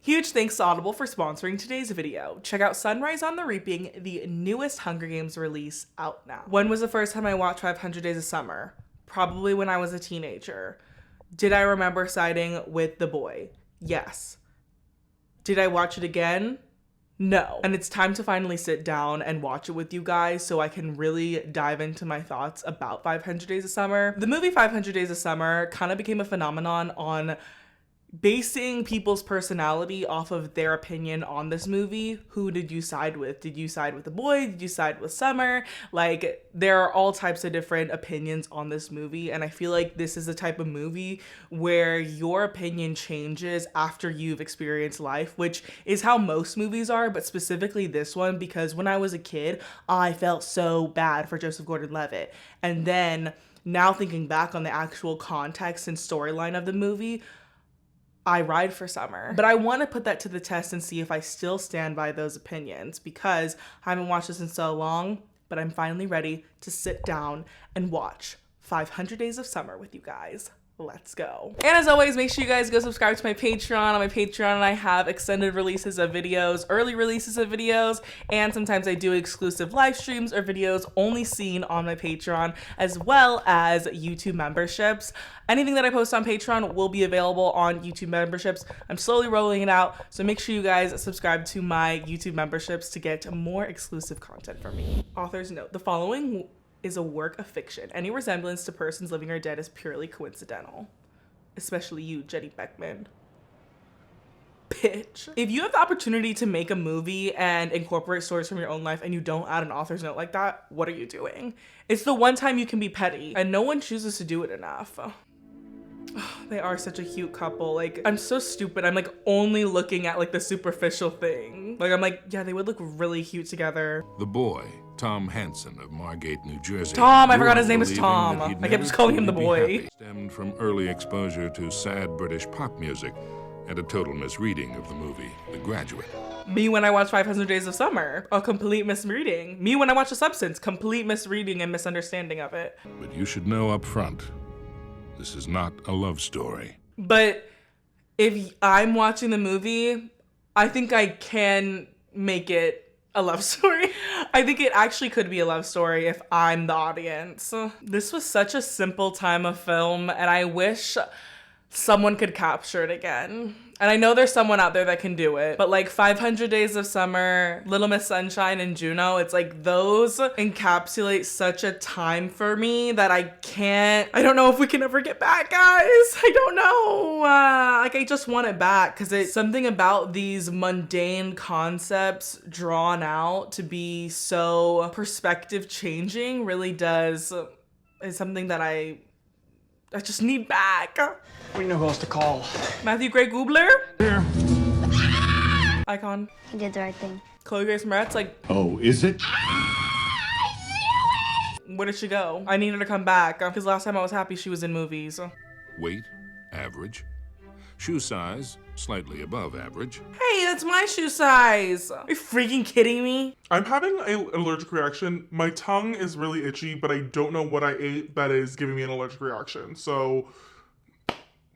Huge thanks to Audible for sponsoring today's video. Check out Sunrise on the Reaping, the newest Hunger Games release out now. When was the first time I watched 500 Days of Summer? Probably when I was a teenager. Did I remember siding with the boy? Yes. Did I watch it again? No. And it's time to finally sit down and watch it with you guys so I can really dive into my thoughts about 500 Days of Summer. The movie 500 Days of Summer kind of became a phenomenon on basing people's personality off of their opinion on this movie. Who did you side with? Did you side with the boy? Did you side with Summer? Like, there are all types of different opinions on this movie, and I feel like this is the type of movie where your opinion changes after you've experienced life, which is how most movies are, but specifically this one, because when I was a kid, I felt so bad for Joseph Gordon-Levitt. And then, now thinking back on the actual context and storyline of the movie, I ride for Summer. But I want to put that to the test and see if I still stand by those opinions, because I haven't watched this in so long, but I'm finally ready to sit down and watch 500 Days of Summer with you guys. Let's go. And as always, make sure you guys go subscribe to my Patreon. On my Patreon, I have extended releases of videos, early releases of videos, and sometimes I do exclusive live streams or videos only seen on my Patreon, as well as YouTube memberships. Anything that I post on Patreon will be available on YouTube memberships. I'm slowly rolling it out, so make sure you guys subscribe to my YouTube memberships to get more exclusive content from me. Author's note: the following is a work of fiction. Any resemblance to persons living or dead is purely coincidental. Especially you, Jenny Beckman. Bitch. If you have the opportunity to make a movie and incorporate stories from your own life and you don't add an author's note like that, what are you doing? It's the one time you can be petty, and no one chooses to do it enough. They are such a cute couple. Like, I'm so stupid. I'm like only looking at like the superficial thing. Like, I'm like, yeah, they would look really cute together. The boy, Tom Hansen of Margate, New Jersey. Tom, I forgot his name is Tom. I kept just calling him the boy. Stemmed from early exposure to sad British pop music and a total misreading of the movie, The Graduate. Me when I watched 500 Days of Summer, a complete misreading. Me when I watched The Substance, complete misreading and misunderstanding of it. But you should know up front, this is not a love story. But if I'm watching the movie, I think I can make it a love story. I think it actually could be a love story if I'm the audience. This was such a simple time of film, and I wish someone could capture it again. And I know there's someone out there that can do it, but like 500 Days of Summer, Little Miss Sunshine, and Juno, it's like those encapsulate such a time for me that I don't know if we can ever get back, guys. I don't know. Like, I just want it back, because it's something about these mundane concepts drawn out to be so perspective changing really is something that I just need back. We know who else to call. Matthew Gray Gubler? Here. Icon. He did the right thing. Chloe Grace Moretz, like, Oh, is it? where did she go? I need her to come back, because last time I was happy she was in movies. Weight, average. Shoe size, slightly above average. Hey, that's my shoe size. Are you freaking kidding me? I'm having an allergic reaction. My tongue is really itchy, but I don't know what I ate that is giving me an allergic reaction. So,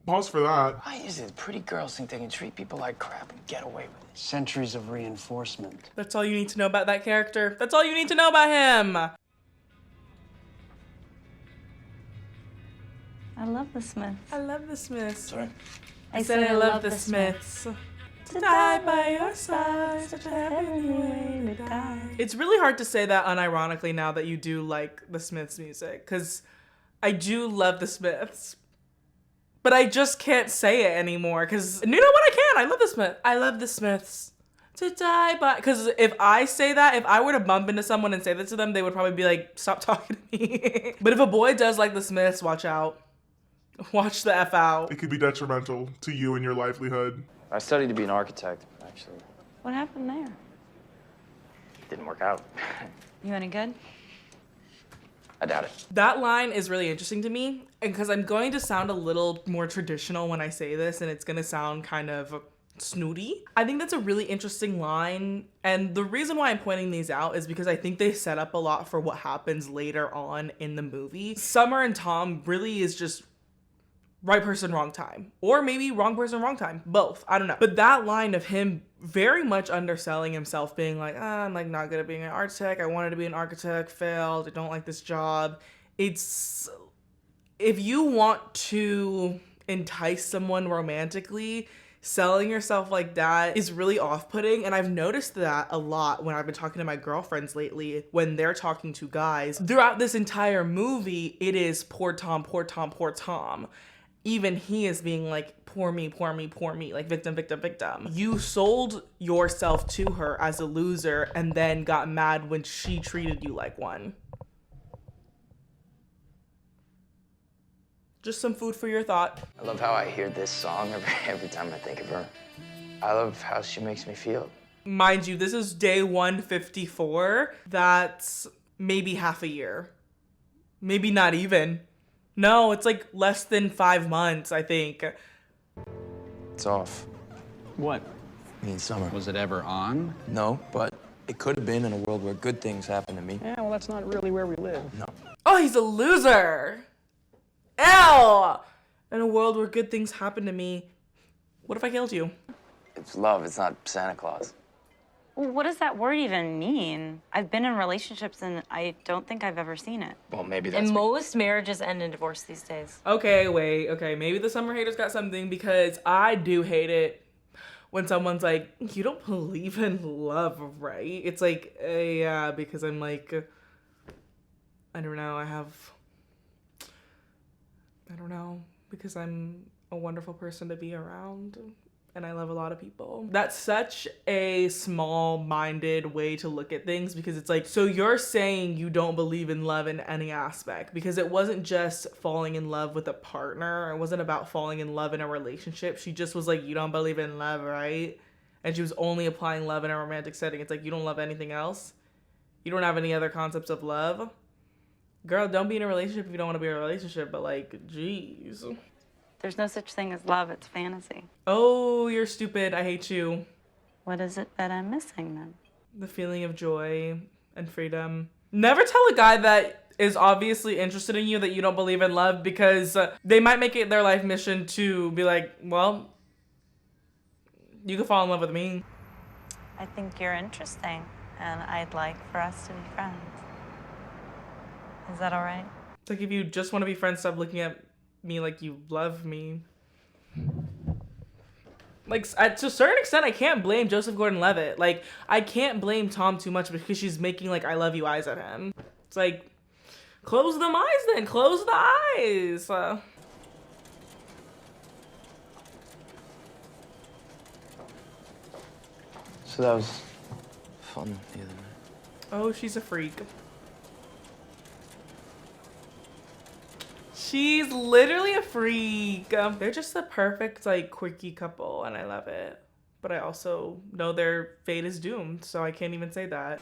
pause for that. Why is it pretty girls think they can treat people like crap and get away with it? Centuries of reinforcement. That's all you need to know about that character. That's all you need to know about him. I love the Smiths. I love the Smiths. Sorry? I said I love the Smiths. To die by your side, such a heavenly way to die. It's really hard to say that unironically now that you do like the Smiths music, because I do love the Smiths. But I just can't say it anymore, because you know what, I can. I love the Smiths. I love the Smiths. To die by, because if I say that, if I were to bump into someone and say that to them, they would probably be like, stop talking to me. But if a boy does like the Smiths, watch out. Watch the F out. It could be detrimental to you and your livelihood. I studied to be an architect, actually. What happened there? Didn't work out. You any good? I doubt it. That line is really interesting to me, and because I'm going to sound a little more traditional when I say this, and it's going to sound kind of snooty. I think that's a really interesting line, and the reason why I'm pointing these out is because I think they set up a lot for what happens later on in the movie. Summer and Tom really is just right person, wrong time. Or maybe wrong person, wrong time. Both. I don't know. But that line of him very much underselling himself, being like, I'm like not good at being an architect. I wanted to be an architect, failed. I don't like this job. It's, if you want to entice someone romantically, selling yourself like that is really off-putting. And I've noticed that a lot when I've been talking to my girlfriends lately, when they're talking to guys. Throughout this entire movie, it is poor Tom, poor Tom, poor Tom. Even he is being like, poor me, poor me, poor me, like victim, victim, victim. You sold yourself to her as a loser and then got mad when she treated you like one. Just some food for your thought. I love how I hear this song every time I think of her. I love how she makes me feel. Mind you, this is day 154. That's maybe half a year. Maybe not even. No, it's like less than 5 months, I think. It's off. What? Me and Summer. Was it ever on? No, but it could have been in a world where good things happen to me. Yeah, well, that's not really where we live. No. Oh, he's a loser. Ew. In a world where good things happen to me, what if I killed you? It's love, it's not Santa Claus. Well, what does that word even mean? I've been in relationships and I don't think I've ever seen it. Well, maybe that's And most marriages end in divorce these days. Okay, wait. Okay, maybe the summer haters got something, because I do hate it when someone's like, you don't believe in love, right? It's like, yeah, because I'm like, I don't know, because I'm a wonderful person to be around. And I love a lot of people. That's such a small-minded way to look at things, because it's like, so you're saying you don't believe in love in any aspect, because it wasn't just falling in love with a partner. It wasn't about falling in love in a relationship. She just was like, you don't believe in love, right? And she was only applying love in a romantic setting. It's like, you don't love anything else? You don't have any other concepts of love? Girl, don't be in a relationship if you don't want to be in a relationship, but like, geez. There's no such thing as love, it's fantasy. Oh, you're stupid. I hate you. What is it that I'm missing then? The feeling of joy and freedom. Never tell a guy that is obviously interested in you that you don't believe in love, because they might make it their life mission to be like, well, you can fall in love with me. I think you're interesting and I'd like for us to be friends. Is that all right? It's like, if you just want to be friends, stop looking at me like you love me. Like, to a certain extent, I can't blame Joseph Gordon-Levitt. Like, I can't blame Tom too much because she's making like I love you eyes at him. It's like, close them eyes then, close the eyes. So that was fun the other night. Oh, she's a freak. She's literally a freak. They're just the perfect, like, quirky couple, and I love it. But I also know their fate is doomed, so I can't even say that.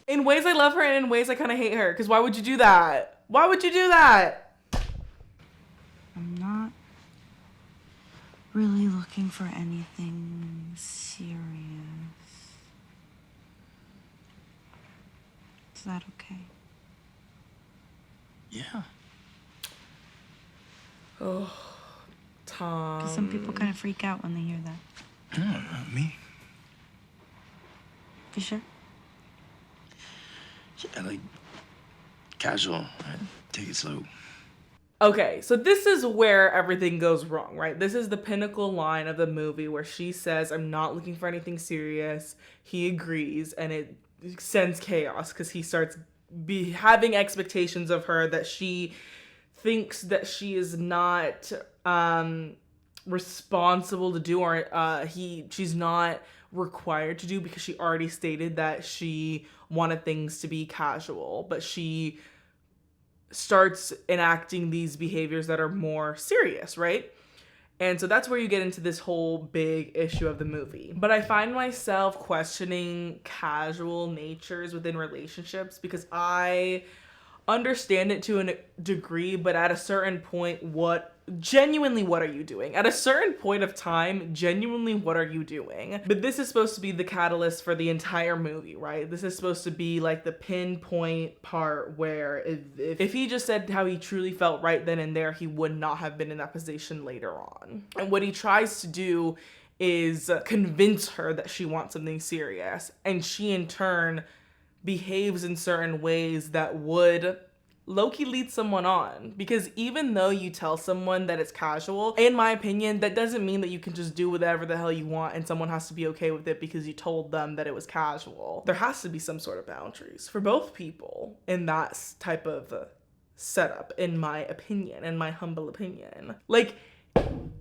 In ways I love her, and in ways I kind of hate her. Because why would you do that? Why would you do that? I'm not really looking for anything serious. Is that okay? Yeah. Oh, Tom. Because some people kind of freak out when they hear that. No, not me. You sure? Yeah, like, casual. Take it slow. Okay, so this is where everything goes wrong, right? This is the pinnacle line of the movie where she says, I'm not looking for anything serious. He agrees, and it sends chaos because he starts having expectations of her that she thinks that she is not responsible to do, or she's not required to do, because she already stated that she wanted things to be casual, but she starts enacting these behaviors that are more serious, right? And so that's where you get into this whole big issue of the movie. But I find myself questioning casual natures within relationships, because I understand it to a degree, but at a certain point, what genuinely, what are you doing? At a certain point of time, genuinely, what are you doing? But this is supposed to be the catalyst for the entire movie, right? This is supposed to be like the pinpoint part where if he just said how he truly felt right then and there, he would not have been in that position later on. And what he tries to do is convince her that she wants something serious, and she in turn behaves in certain ways that would low-key lead someone on. Because even though you tell someone that it's casual, in my opinion, that doesn't mean that you can just do whatever the hell you want and someone has to be okay with it because you told them that it was casual. There has to be some sort of boundaries for both people in that type of setup, in my opinion, in my humble opinion. Like,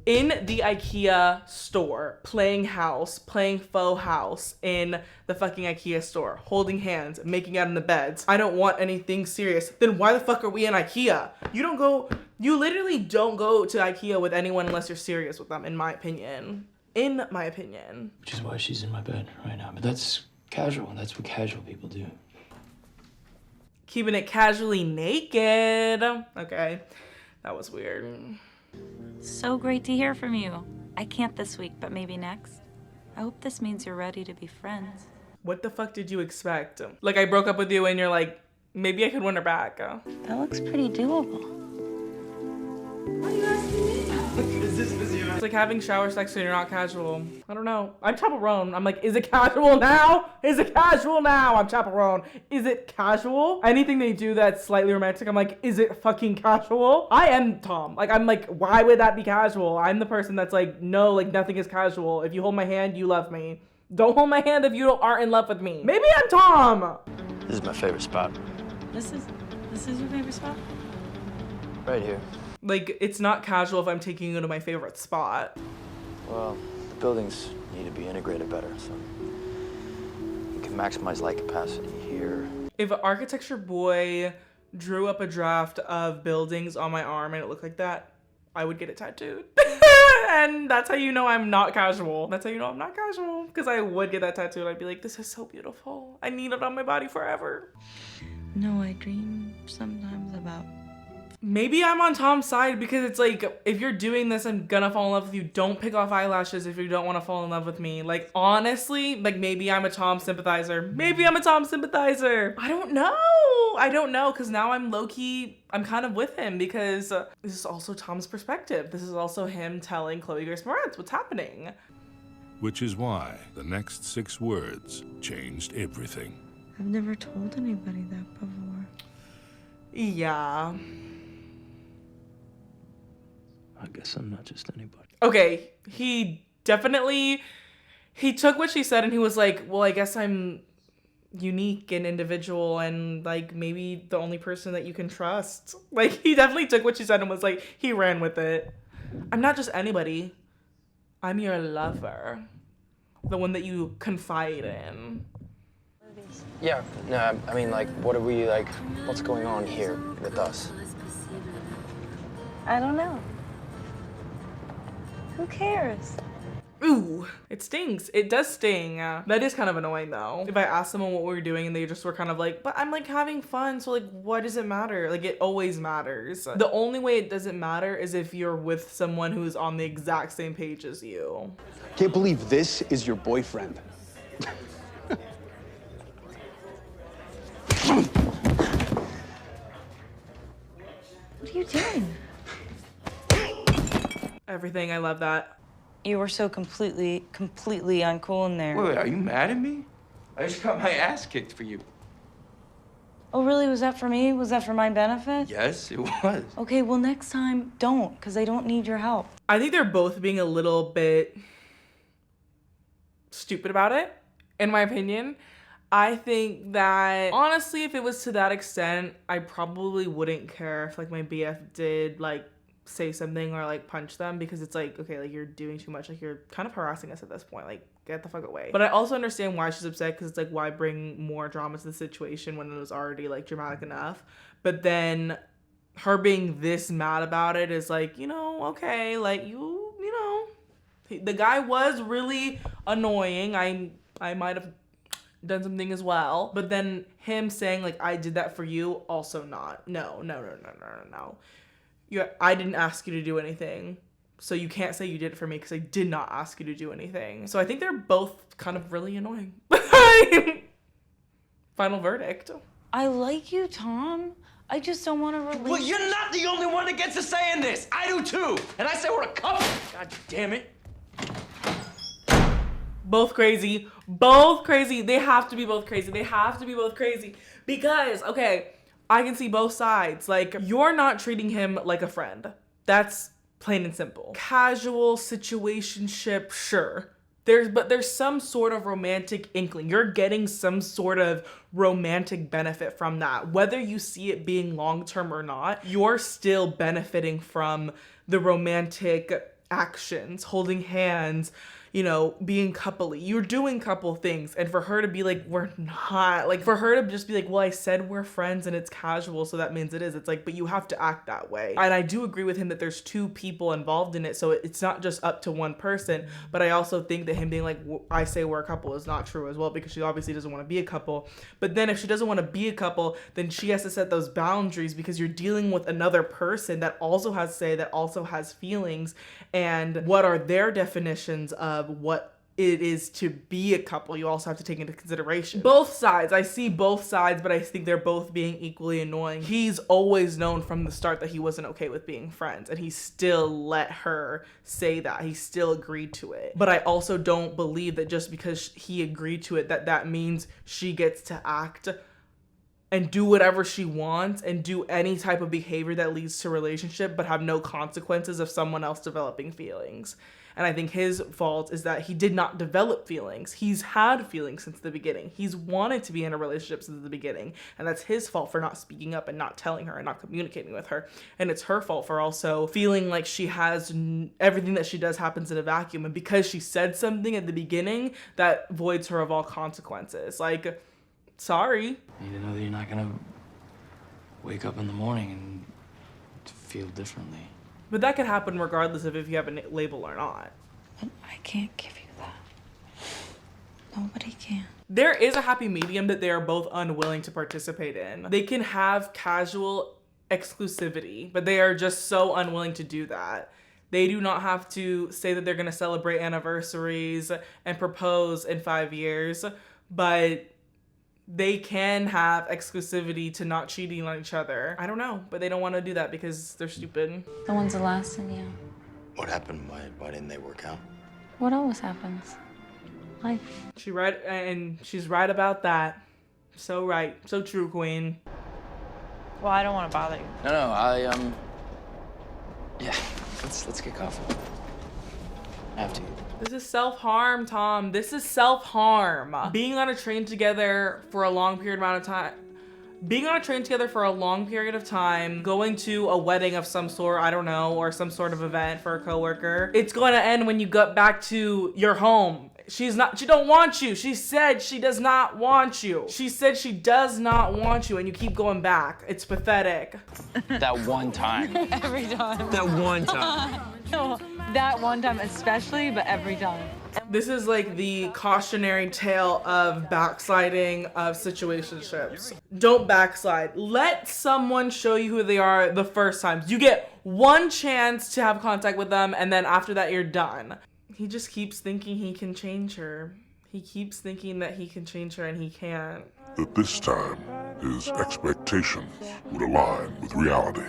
in the IKEA store, playing faux house in the fucking IKEA store, holding hands, making out in the beds. I don't want anything serious. Then why the fuck are we in IKEA? You literally don't go to IKEA with anyone unless you're serious with them, in my opinion. In my opinion. Which is why she's in my bed right now. But that's casual. That's what casual people do. Keeping it casually naked. Okay, that was weird. So great to hear from you. I can't this week, but maybe next. I hope this means you're ready to be friends. What the fuck did you expect? Like, I broke up with you and you're like, maybe I could win her back. That looks pretty doable. It's like having shower sex so you're not casual. I don't know. I'm chaperone. I'm like, is it casual now? Is it casual now? I'm chaperone. Is it casual? Anything they do that's slightly romantic, I'm like, is it fucking casual? I am Tom. Like, I'm like, why would that be casual? I'm the person that's like, no, like nothing is casual. If you hold my hand, you love me. Don't hold my hand if you aren't in love with me. Maybe I'm Tom. This is my favorite spot. This is your favorite spot? Right here. Like, it's not casual if I'm taking you to my favorite spot. Well, the buildings need to be integrated better, so we can maximize light capacity here. If an architecture boy drew up a draft of buildings on my arm and it looked like that, I would get it tattooed. And that's how you know I'm not casual. That's how you know I'm not casual. Because I would get that tattooed. I'd be like, this is so beautiful. I need it on my body forever. No, I dream sometimes about... Maybe I'm on Tom's side because it's like, if you're doing this, I'm gonna fall in love with you. Don't pick off eyelashes if you don't want to fall in love with me. Like, honestly, like, maybe I'm a Tom sympathizer. Maybe I'm a Tom sympathizer. I don't know, because now I'm low-key, I'm kind of with him because this is also Tom's perspective. This is also him telling Chloe Grace Moretz what's happening. Which is why the next 6 words changed everything. I've never told anybody that before. Yeah. I guess I'm not just anybody. Okay, he took what she said and he was like, well, I guess I'm unique and individual and like maybe the only person that you can trust. Like, he definitely took what she said and was like, he ran with it. I'm not just anybody. I'm your lover. The one that you confide in. Yeah, no, I mean, like, what's going on here with us? I don't know. Who cares? Ooh, it stings. It does sting. That is kind of annoying though. If I asked someone what we were doing and they just were kind of like, but I'm like having fun, so like, what does it matter? Like, it always matters. The only way it doesn't matter is if you're with someone who is on the exact same page as you. Can't believe this is your boyfriend. What are you doing? Everything, I love that. You were so completely uncool in there. Wait, are you mad at me? I just got my ass kicked for you. Oh, really? Was that for me? Was that for my benefit? Yes, it was. Okay, well, next time, don't, because I don't need your help. I think they're both being a little bit stupid about it, in my opinion. I think that, honestly, if it was to that extent, I probably wouldn't care if, like, my BF did, like, say something or, like, punch them, because it's like, okay, like, you're doing too much. Like, you're kind of harassing us at this point. Like, get the fuck away. But I also understand why she's upset, because it's like, why bring more drama to the situation when it was already, like, dramatic enough? But then her being this mad about it is like, you know, okay, like, you know, the guy was really annoying. I might have done something as well. But then him saying, like, I did that for you, also not. No. I didn't ask you to do anything. So you can't say you did it for me because I did not ask you to do anything. So I think they're both kind of really annoying. Final verdict. I like you, Tom. I just don't want to release. Well, you're not the only one that gets a say in this. I do too. And I say we're a couple. God damn it. Both crazy. Both crazy. They have to be both crazy. They have to be both crazy. Because, okay, I can see both sides. Like, you're not treating him like a friend. That's plain and simple. Casual situationship, sure. There's some sort of romantic inkling. You're getting some sort of romantic benefit from that. Whether you see it being long-term or not, you're still benefiting from the romantic actions, holding hands, you know, being coupley. You're doing couple things. And for her to be like, we're not, like for her to just be like, well, I said we're friends and it's casual, so that means it is. It's like, but you have to act that way. And I do agree with him that there's two people involved in it. So it's not just up to one person. But I also think that him being like, I say we're a couple is not true as well, because she obviously doesn't want to be a couple. But then if she doesn't want to be a couple, then she has to set those boundaries, because you're dealing with another person that also has say, that also has feelings. And what are their definitions of what it is to be a couple? You also have to take into consideration both sides. I see both sides, but I think they're both being equally annoying. He's always known from the start that he wasn't okay with being friends, and he still let her say that. He still agreed to it. But I also don't believe that just because he agreed to it, that means she gets to act and do whatever she wants and do any type of behavior that leads to a relationship, but have no consequences of someone else developing feelings. And I think his fault is that he did not develop feelings. He's had feelings since the beginning. He's wanted to be in a relationship since the beginning. And that's his fault for not speaking up and not telling her and not communicating with her. And it's her fault for also feeling like she has everything that she does happens in a vacuum. And because she said something at the beginning, that voids her of all consequences. Like, sorry. You need to know that you're not gonna wake up in the morning and feel differently. But that could happen regardless of if you have a label or not. I can't give you that. Nobody can. There is a happy medium that they are both unwilling to participate in. They can have casual exclusivity, but they are just so unwilling to do that. They do not have to say that they're gonna celebrate anniversaries and propose in 5 years, but they can have exclusivity to not cheating on each other. I don't know, but they don't want to do that because they're stupid. The ones that last in you. What happened? Why didn't they work out? What always happens? Life. She's right about that. So right. So true, Queen. Well, I don't want to bother you. No, yeah, let's get coffee. I have to. This is self-harm, Tom. This is self-harm. Being on a train together for a long period of time, going to a wedding of some sort, I don't know, or some sort of event for a coworker. It's going to end when you get back to your home. She don't want you. She said she does not want you. She said she does not want you, and you keep going back. It's pathetic. That one time. Every time. That one time. No, that one time especially, but every time. This is like the cautionary tale of backsliding of situationships. Don't backslide. Let someone show you who they are the first time. You get one chance to have contact with them, and then after that, you're done. He just keeps thinking he can change her. He keeps thinking that he can change her, and he can't. That this time, his expectations would align with reality.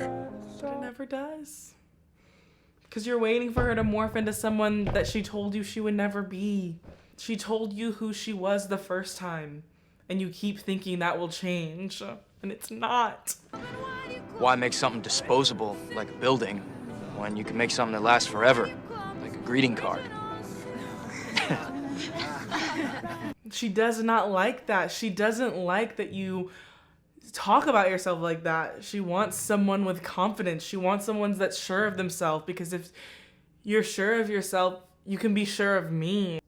But it never does. Because you're waiting for her to morph into someone that she told you she would never be. She told you who she was the first time. And you keep thinking that will change. And it's not. Why make something disposable, like a building, when you can make something that lasts forever, like a greeting card? She does not like that. She doesn't like that you talk about yourself like that. She wants someone with confidence. She wants someone that's sure of themselves, because if you're sure of yourself, you can be sure of me.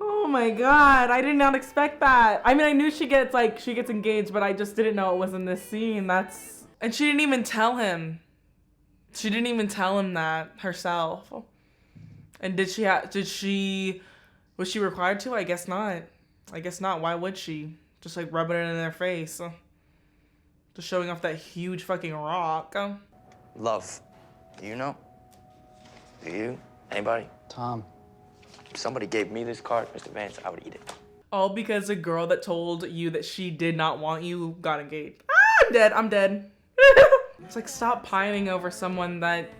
Oh my God, I did not expect that. I mean, I knew she gets engaged, but I just didn't know it was in this scene. And she didn't even tell him. She didn't even tell him that herself. And was she required to? I guess not. I guess not. Why would she? Just like rubbing it in their face. Just showing off that huge fucking rock. Love. Do you know? Do you? Anybody? Tom. If somebody gave me this card, Mr. Vance, I would eat it. All because a girl that told you that she did not want you got engaged. Ah, I'm dead. I'm dead. It's like, stop pining over someone that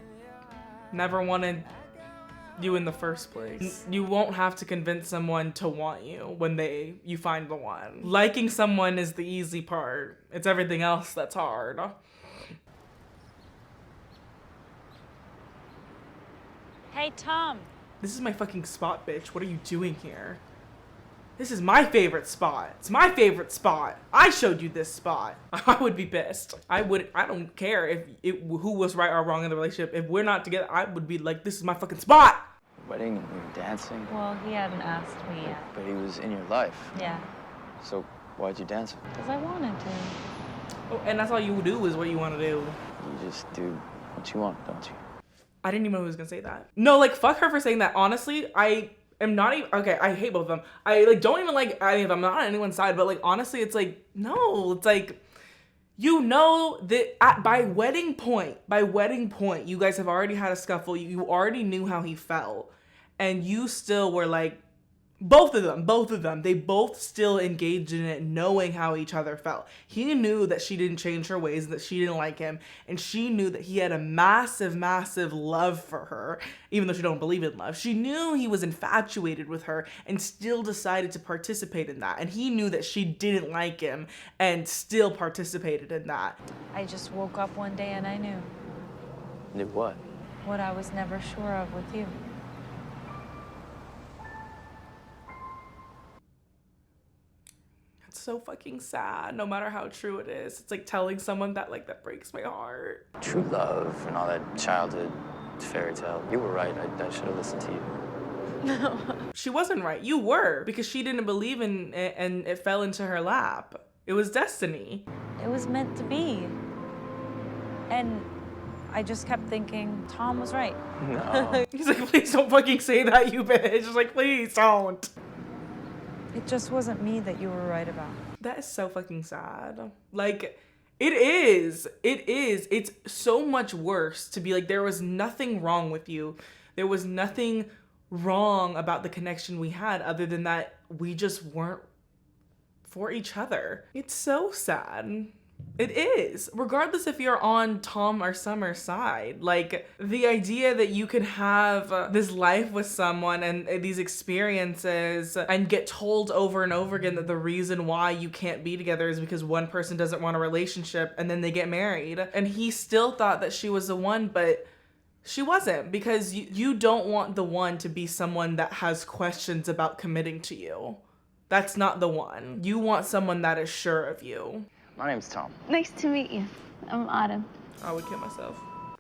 never wanted you in the first place. You won't have to convince someone to want you when you find the one. Liking someone is the easy part. It's everything else that's hard. Hey, Tom. This is my fucking spot, bitch. What are you doing here? This is my favorite spot. It's my favorite spot. I showed you this spot. I would be pissed. I don't care who was right or wrong in the relationship. If we're not together, I would be like, this is my fucking spot. Wedding and we were dancing. Well, he hadn't asked me yet. But he was in your life. Yeah, So why'd you dance? because I wanted to. Oh, and that's all you do is what you want to do. You just do what you want, don't you? I didn't even know who was gonna say that. No, like, fuck her for saying that. Honestly, I am not even, okay, I hate both of them. I, like, don't even like any of them. I'm not on anyone's side, but, like, honestly, it's like, no, it's like, you know that by wedding point, you guys have already had a scuffle. You already knew how he felt. And you still were like, both of them, they both still engaged in it knowing how each other felt. He knew that she didn't change her ways, that she didn't like him, and she knew that he had a massive, massive love for her, even though she don't believe in love. She knew he was infatuated with her and still decided to participate in that. And he knew that she didn't like him and still participated in that. I just woke up one day and I knew Knew what? what I was never sure of with you. So fucking sad, no matter how true it is. It's like telling someone that, like, that breaks my heart. True love and all that childhood fairy tale. You were right. I should have listened to you. No. She wasn't right. You were, because she didn't believe in it and it fell into her lap. It was destiny. It was meant to be. And I just kept thinking Tom was right. No. He's like, please don't fucking say that, you bitch. Just like, please don't. It just wasn't me that you were right about. That is so fucking sad. Like, it is. It's so much worse to be like, there was nothing wrong with you. There was nothing wrong about the connection we had other than that we just weren't for each other. It's so sad. It is. Regardless if you're on Tom or Summer's side, like, the idea that you can have this life with someone and these experiences and get told over and over again that the reason why you can't be together is because one person doesn't want a relationship, and then they get married. And he still thought that she was the one, but she wasn't, because you don't want the one to be someone that has questions about committing to you. That's not the one. You want someone that is sure of you. My name's Tom. Nice to meet you. I'm Autumn. I would kill myself.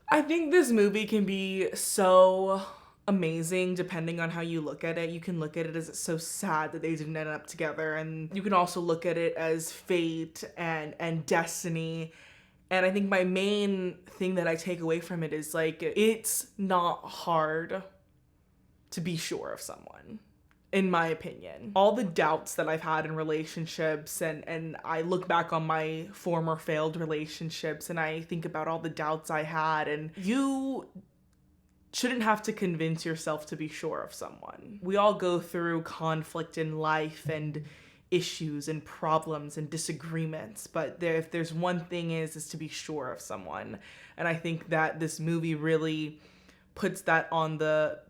I think this movie can be so amazing depending on how you look at it. You can look at it as it's so sad that they didn't end up together, and you can also look at it as fate and destiny. And I think my main thing that I take away from it is, like, it's not hard to be sure of someone. In my opinion, all the doubts that I've had in relationships, and I look back on my former failed relationships and I think about all the doubts I had, and you shouldn't have to convince yourself to be sure of someone. We all go through conflict in life and issues and problems and disagreements, but if there's one thing is to be sure of someone. And I think that this movie really puts that on the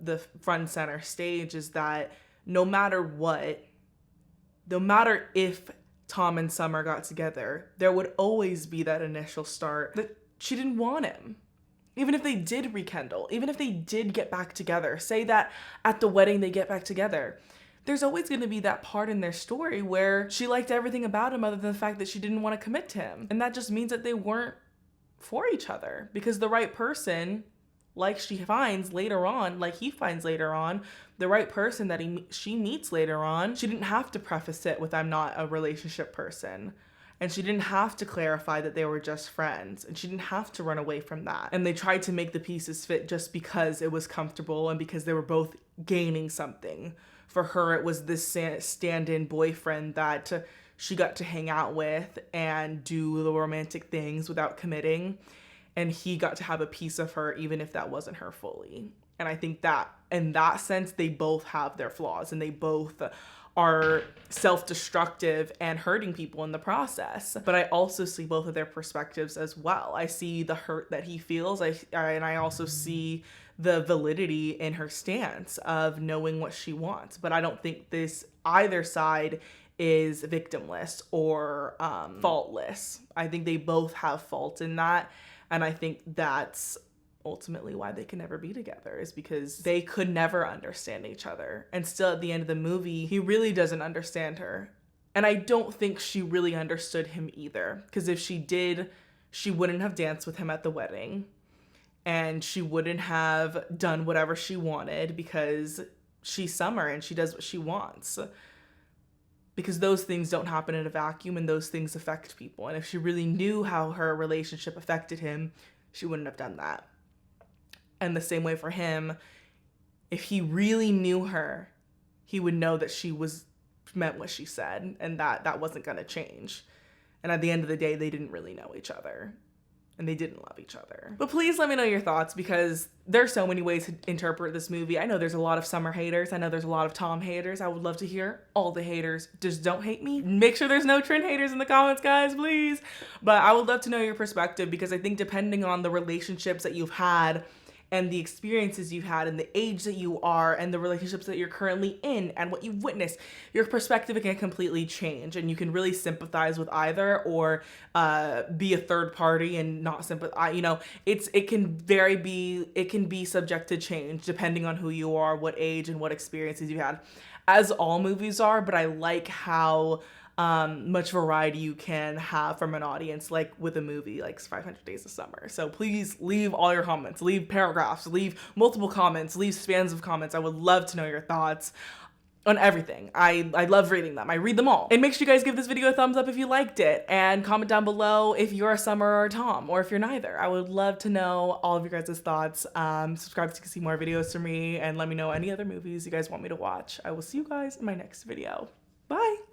front and center stage, is that no matter what, no matter if Tom and Summer got together, there would always be that initial start that she didn't want him. Even if they did rekindle, even if they did get back together, say that at the wedding they get back together, there's always going to be that part in their story where she liked everything about him other than the fact that she didn't want to commit to him. And that just means that they weren't for each other, because the right person, like she finds later on, like he finds later on, the right person that she meets later on, she didn't have to preface it with, I'm not a relationship person. And she didn't have to clarify that they were just friends, and she didn't have to run away from that. And they tried to make the pieces fit just because it was comfortable and because they were both gaining something. For her, it was this stand-in boyfriend that she got to hang out with and do the romantic things without committing. And he got to have a piece of her, even if that wasn't her fully. And I think that in that sense, they both have their flaws, and they both are self-destructive and hurting people in the process. But I also see both of their perspectives as well. I see the hurt that he feels, and I also see the validity in her stance of knowing what she wants. But I don't think either side is victimless or faultless. I think they both have fault in that, and I think that's ultimately why they can never be together, is because they could never understand each other. And still at the end of the movie, he really doesn't understand her. And I don't think she really understood him either, because if she did, she wouldn't have danced with him at the wedding, and she wouldn't have done whatever she wanted, because she's Summer and she does what she wants. Because those things don't happen in a vacuum, and those things affect people. And if she really knew how her relationship affected him, she wouldn't have done that. And the same way for him, if he really knew her, he would know that she meant what she said, and that wasn't going to change. And at the end of the day, they didn't really know each other, and they didn't love each other. But please let me know your thoughts, because there's so many ways to interpret this movie. I know there's a lot of Summer haters. I know there's a lot of Tom haters. I would love to hear all the haters. Just don't hate me. Make sure there's no Trin haters in the comments, guys, please. But I would love to know your perspective, because I think depending on the relationships that you've had and the experiences you've had and the age that you are and the relationships that you're currently in and what you've witnessed, your perspective can completely change, and you can really sympathize with either or be a third party and not sympathize. You know, it can be subject to change depending on who you are, what age, and what experiences you had, as all movies are. But I like how much variety you can have from an audience, like with a movie like 500 Days of Summer. So please leave all your comments, leave paragraphs, leave multiple comments, leave spans of comments. I would love to know your thoughts on everything. I love reading them. I read them all. And make sure you guys give this video a thumbs up if you liked it, and comment down below if you're a Summer or a Tom, or if you're neither. I would love to know all of your guys' thoughts. Subscribe so you can see more videos from me, and let me know any other movies you guys want me to watch. I will see you guys in my next video. Bye.